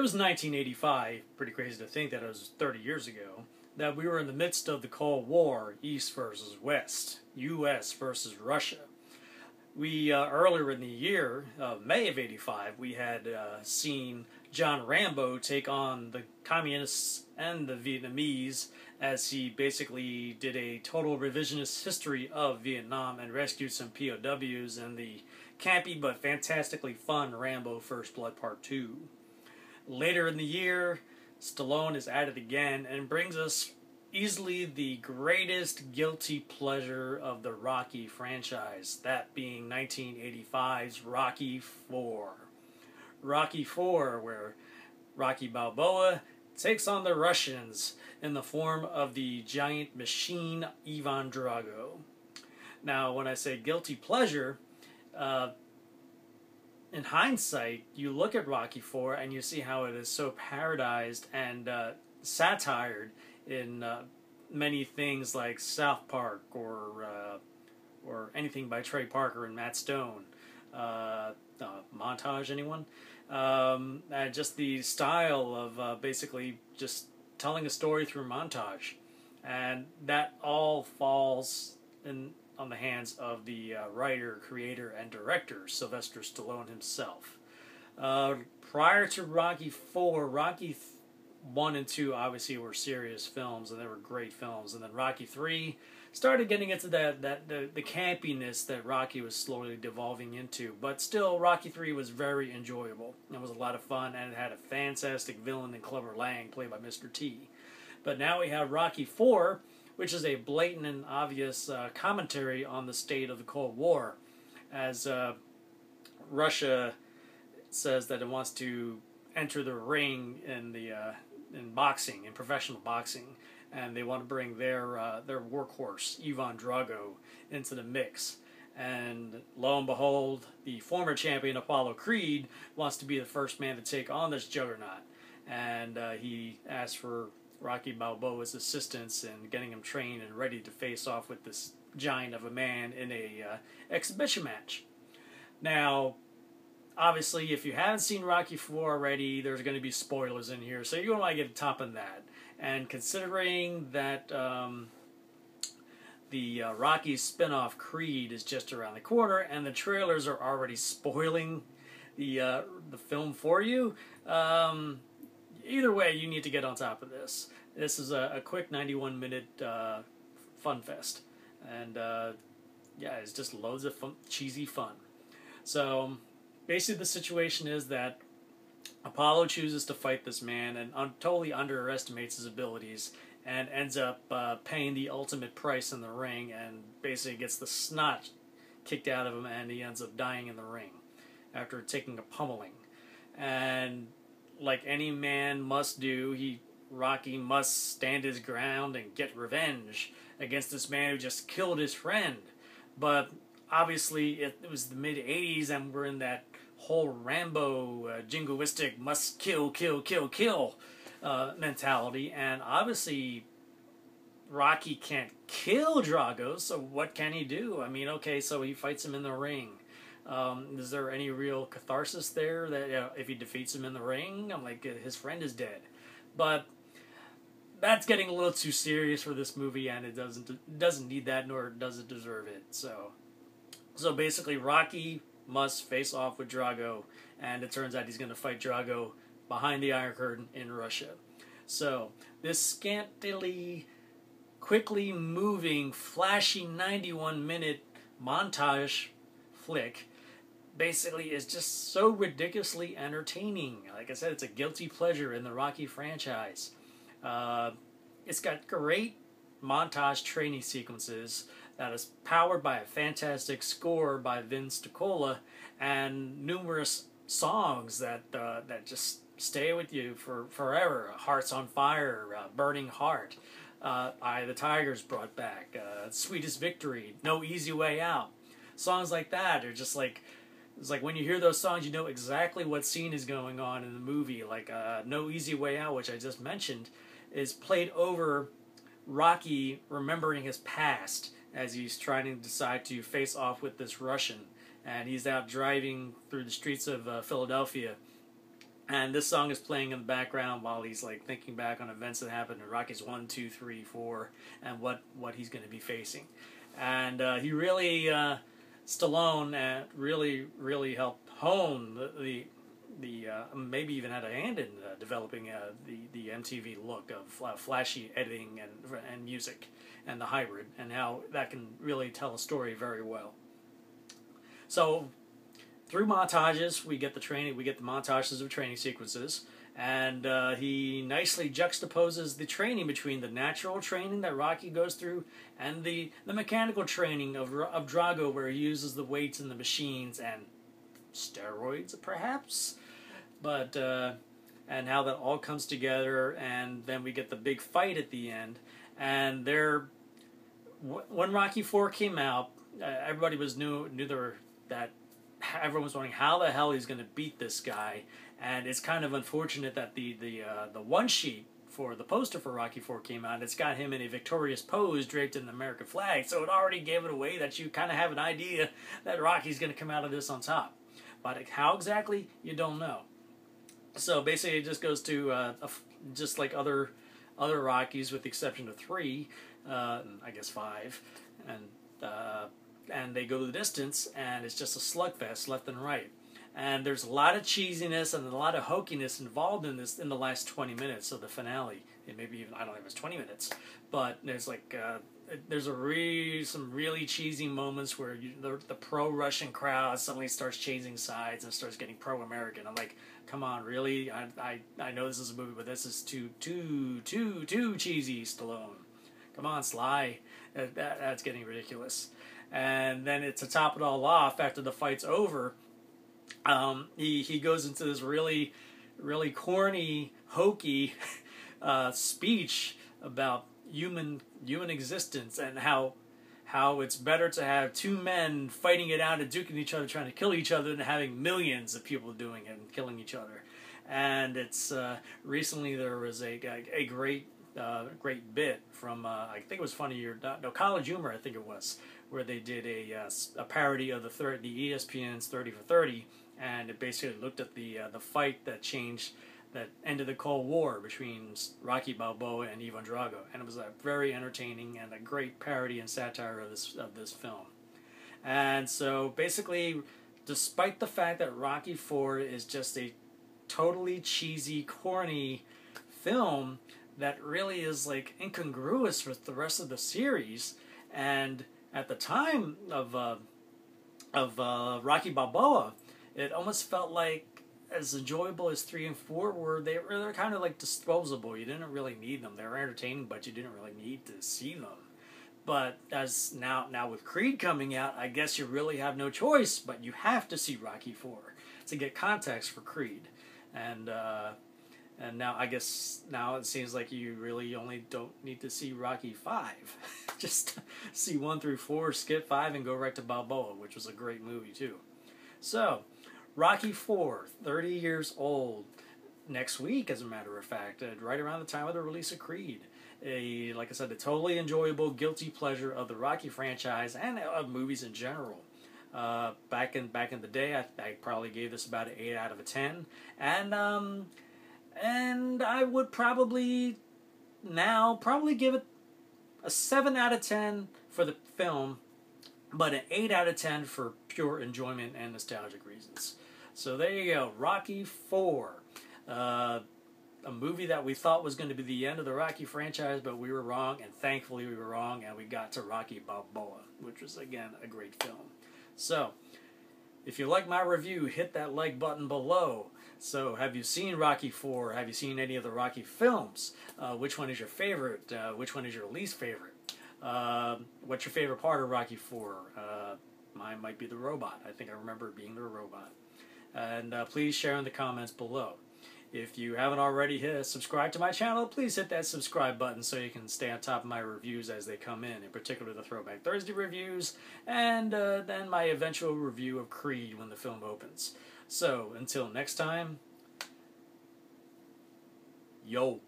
was 1985, pretty crazy to think that it was 30 years ago, that we were in the midst of the Cold War, East versus West, U.S. versus Russia. We, earlier in the year, May of 85, we had seen John Rambo take on the Communists and the Vietnamese as he basically did a total revisionist history of Vietnam and rescued some POWs in the campy but fantastically fun Rambo First Blood Part 2. Later in the year, Stallone is at it again and brings us easily the greatest guilty pleasure of the Rocky franchise, that being 1985's Rocky IV. Rocky IV, where Rocky Balboa takes on the Russians in the form of the giant machine Ivan Drago. Now, when I say guilty pleasure, in hindsight, you look at Rocky IV and you see how it is so parodized and satired in many things like South Park or anything by Trey Parker and Matt Stone. Montage, anyone? Just the style of basically just telling a story through montage. And that all falls on the hands of the writer, creator, and director, Sylvester Stallone himself. Prior to Rocky IV, Rocky 1 and 2 obviously were serious films, and they were great films. And then Rocky 3 started getting into the campiness that Rocky was slowly devolving into. But still, Rocky 3 was very enjoyable. It was a lot of fun, and it had a fantastic villain in Clubber Lang, played by Mr. T. But now we have Rocky 4, which is a blatant and obvious commentary on the state of the Cold War, as Russia says that it wants to enter the ring in boxing, in professional boxing, and they want to bring their workhorse Ivan Drago into the mix. And lo and behold, the former champion Apollo Creed wants to be the first man to take on this juggernaut, and he asks for Rocky Balboa's assistance in getting him trained and ready to face off with this giant of a man in a exhibition match. Now, obviously, if you haven't seen Rocky IV already, there's going to be spoilers in here, so you're going to want to get a top on that. And considering that the Rocky spin-off Creed is just around the corner, and the trailers are already spoiling the film for you, either way, you need to get on top of this. This is a quick 91-minute fun fest. And, yeah, it's just loads of fun, cheesy fun. So, basically the situation is that Apollo chooses to fight this man and totally underestimates his abilities and ends up paying the ultimate price in the ring and basically gets the snot kicked out of him, and he ends up dying in the ring after taking a pummeling. And like any man must do, Rocky must stand his ground and get revenge against this man who just killed his friend. But obviously it was the mid-'80s, and we're in that whole Rambo jingoistic must kill mentality, and obviously Rocky can't kill Drago, so what can he do? I mean, okay, so he fights him in the ring. Is there any real catharsis there that if he defeats him in the ring, I'm like, his friend is dead? But that's getting a little too serious for this movie, and it doesn't need that, nor does it deserve it. So basically, Rocky must face off with Drago, and it turns out he's going to fight Drago behind the Iron Curtain in Russia. So this scantily, quickly moving, flashy 91-minute montage flick basically is just so ridiculously entertaining. Like I said, it's a guilty pleasure in the Rocky franchise. It's got great montage training sequences that is powered by a fantastic score by Vince DiCola and numerous songs that just stay with you for forever. Hearts on Fire, Burning Heart, Eye of the Tigers brought back, Sweetest Victory, No Easy Way Out. Songs like that are just like, it's like when you hear those songs, you know exactly what scene is going on in the movie. Like No Easy Way Out, which I just mentioned, is played over Rocky remembering his past as he's trying to decide to face off with this Russian. And he's out driving through the streets of Philadelphia, And this song is playing in the background while he's like thinking back on events that happened in Rockies 1, 2, 3, 4, and what he's going to be facing. And he really, Stallone, really helped hone the maybe even had a hand in developing the MTV look of flashy editing and music and the hybrid, and how that can really tell a story very well. So through montages, we get the montages of training sequences, and he nicely juxtaposes the training between the natural training that Rocky goes through and the mechanical training of Drago, where he uses the weights and the machines and steroids, perhaps, but and how that all comes together, and then we get the big fight at the end. And when Rocky IV came out, everybody knew that. Everyone was wondering how the hell he's going to beat this guy, and it's kind of unfortunate that the one sheet for the poster for Rocky IV came out, and it's got him in a victorious pose draped in the American flag, so it already gave it away that you kind of have an idea that Rocky's going to come out of this on top. But how exactly, you don't know. So basically it just goes to just like other Rockies, with the exception of 3, I guess 5, and they go the distance, and it's just a slugfest left and right. And there's a lot of cheesiness and a lot of hokiness involved in this in the last 20 minutes of the finale. It maybe even, I don't know if it's 20 minutes, but there's like there's some really cheesy moments where the pro-Russian crowd suddenly starts changing sides and starts getting pro-American. I'm like, come on, really? I know this is a movie, but this is too cheesy, Stallone. Come on, Sly. That's getting ridiculous. And then to top it all off, after the fight's over, he goes into this really corny, hokey speech about human existence, and how it's better to have 2 men fighting it out and duking each other, trying to kill each other, than having millions of people doing it and killing each other. And it's recently there was a great bit from I think it was Funny or no, College Humor, I think it was, where they did a parody of the ESPN's 30 for 30, and it basically looked at the fight that ended the Cold War between Rocky Balboa and Ivan Drago, and it was a very entertaining and a great parody and satire of this film. And so basically, despite the fact that Rocky IV is just a totally cheesy, corny film that really is like incongruous with the rest of the series, and at the time of Rocky Balboa, it almost felt like as enjoyable as 3 and 4 were. They're kind of like disposable. You didn't really need them. They were entertaining, but you didn't really need to see them. But as now with Creed coming out, I guess you really have no choice, but you have to see Rocky IV to get context for Creed. And now it seems like you really only don't need to see Rocky V. Just see 1 through 4, skip 5, and go right to Balboa, which was a great movie too. So, Rocky IV, 30 years old, next week, as a matter of fact, right around the time of the release of Creed. Like I said, a totally enjoyable, guilty pleasure of the Rocky franchise and of movies in general. Back in the day, I probably gave this about an 8 out of 10, and I would probably give it a 7 out of 10 for the film, but an 8 out of 10 for pure enjoyment and nostalgic reasons. So there you go, Rocky IV. A movie that we thought was going to be the end of the Rocky franchise, but we were wrong, and thankfully we were wrong, and we got to Rocky Balboa, which was, again, a great film. So, if you like my review, hit that like button below. So, have you seen Rocky IV? Have you seen any of the Rocky films? Which one is your favorite? Which one is your least favorite? What's your favorite part of Rocky IV? Mine might be the robot. I think I remember it being the robot. And please share in the comments below. If you haven't already subscribed to my channel, please hit that subscribe button so you can stay on top of my reviews as they come in particular the Throwback Thursday reviews, and then my eventual review of Creed when the film opens. So, until next time, yo.